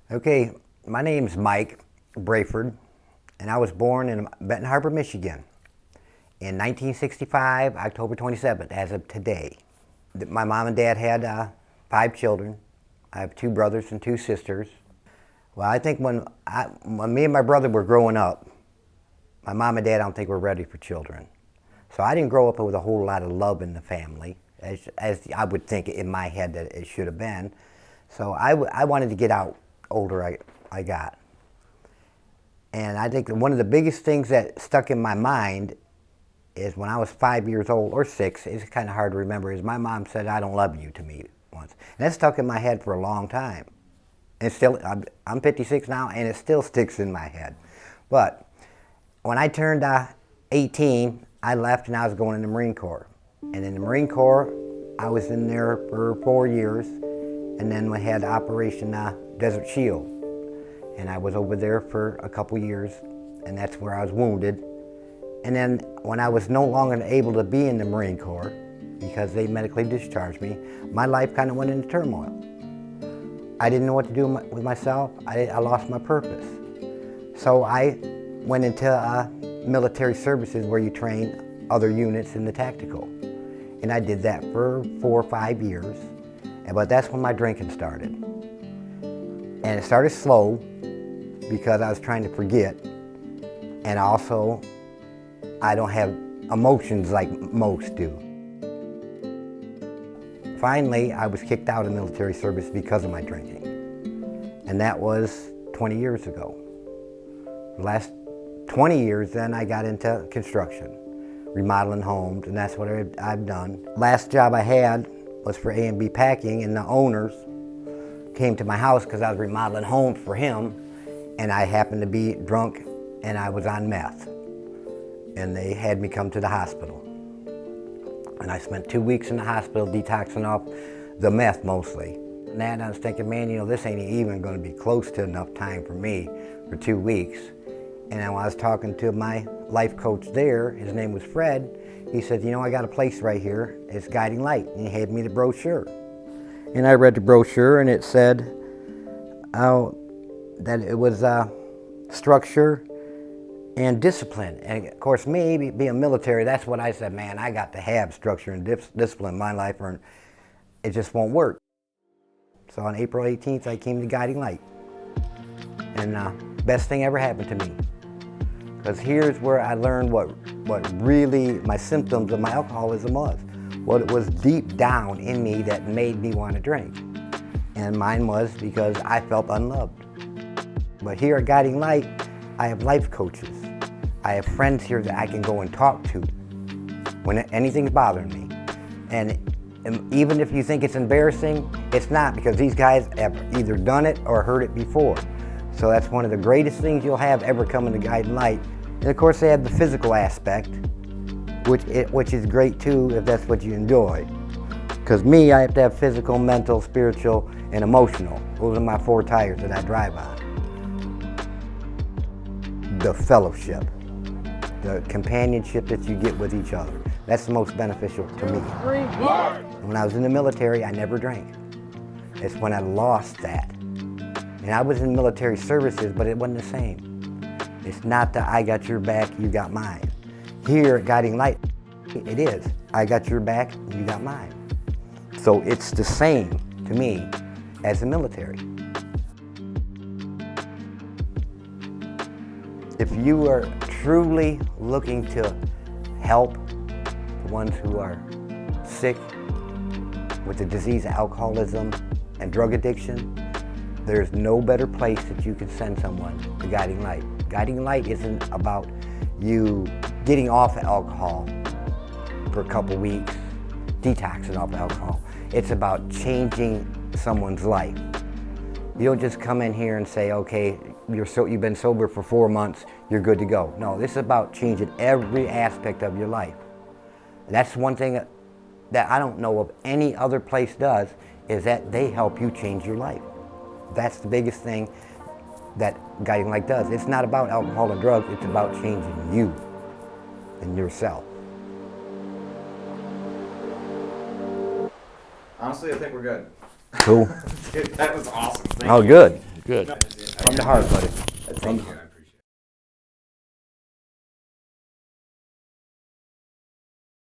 Okay, my name's Mike Brayford, and I was born in Benton Harbor, Michigan in 1965, October 27th, as of today. My mom and dad had 5 children. I have 2 brothers and 2 sisters. Well, I think when me and my brother were growing up, my mom and dad I don't think were ready for children. So I didn't grow up with a whole lot of love in the family, as I would think in my head that it should have been. So I wanted to get out older I got. And I think one of the biggest things that stuck in my mind is when I was 5 years old, or 6, it's kind of hard to remember, is my mom said, "I don't love you," to me once. And that stuck in my head for a long time. And still, I'm 56 now, and it still sticks in my head. But when I turned 18, I left and I was going in the Marine Corps. And in the Marine Corps, I was in there for 4 years, and then we had Operation Desert Shield. And I was over there for a couple years, and that's where I was wounded. And then when I was no longer able to be in the Marine Corps, because they medically discharged me, my life kind of went into turmoil. I didn't know what to do with myself. I lost my purpose. So I went into military services where you train other units in the tactical. And I did that for 4 or 5 years. But that's when my drinking started. And it started slow because I was trying to forget. And also, I don't have emotions like most do. Finally, I was kicked out of military service because of my drinking. And that was 20 years ago. The last 20 years then I got into construction, remodeling homes, and that's what I've done. Last job I had was for A&B Packing, and the owners came to my house because I was remodeling homes for him, and I happened to be drunk and I was on meth. And they had me come to the hospital. And I spent 2 weeks in the hospital detoxing off the meth mostly. And then I was thinking, man, this ain't even going to be close to enough time for me for 2 weeks. And then when I was talking to my life coach there, his name was Fred, he said, I got a place right here, it's Guiding Light. And he handed me the brochure. And I read the brochure, and it said that it was structure and discipline. And of course, me being military, that's what I said, man, I got to have structure and discipline in my life, or it just won't work. So on April 18th, I came to Guiding Light. And best thing ever happened to me. Because here's where I learned what really my symptoms of my alcoholism was. What it was deep down in me that made me want to drink. And mine was because I felt unloved. But here at Guiding Light, I have life coaches. I have friends here that I can go and talk to when anything's bothering me. And even if you think it's embarrassing, it's not, because these guys have either done it or heard it before. So that's one of the greatest things you'll have ever coming to Guiding Light. And of course they have the physical aspect, which is great too if that's what you enjoy. Because me, I have to have physical, mental, spiritual, and emotional. Those are my 4 tires that I drive on. The fellowship, the companionship that you get with each other. That's the most beneficial to me. When I was in the military, I never drank. It's when I lost that. And I was in military services, but it wasn't the same. It's not that I got your back, you got mine. Here at Guiding Light, it is. I got your back, you got mine. So it's the same to me as the military. If you are truly looking to help the ones who are sick with the disease of alcoholism and drug addiction, there's no better place that you can send someone to Guiding Light. Guiding Light isn't about you getting off alcohol for a couple weeks, detoxing off alcohol. It's about changing someone's life. You don't just come in here and say, okay, you've been sober for 4 months, you're good to go. No, this is about changing every aspect of your life. And that's one thing that I don't know of any other place does, is that they help you change your life. That's the biggest thing that Guiding Light does. It's not about alcohol and drugs, it's about changing you and yourself. Honestly, I think we're good. Cool. Dude, that was awesome. Thank Oh, you. good. Good. From the heart, buddy. From the heart.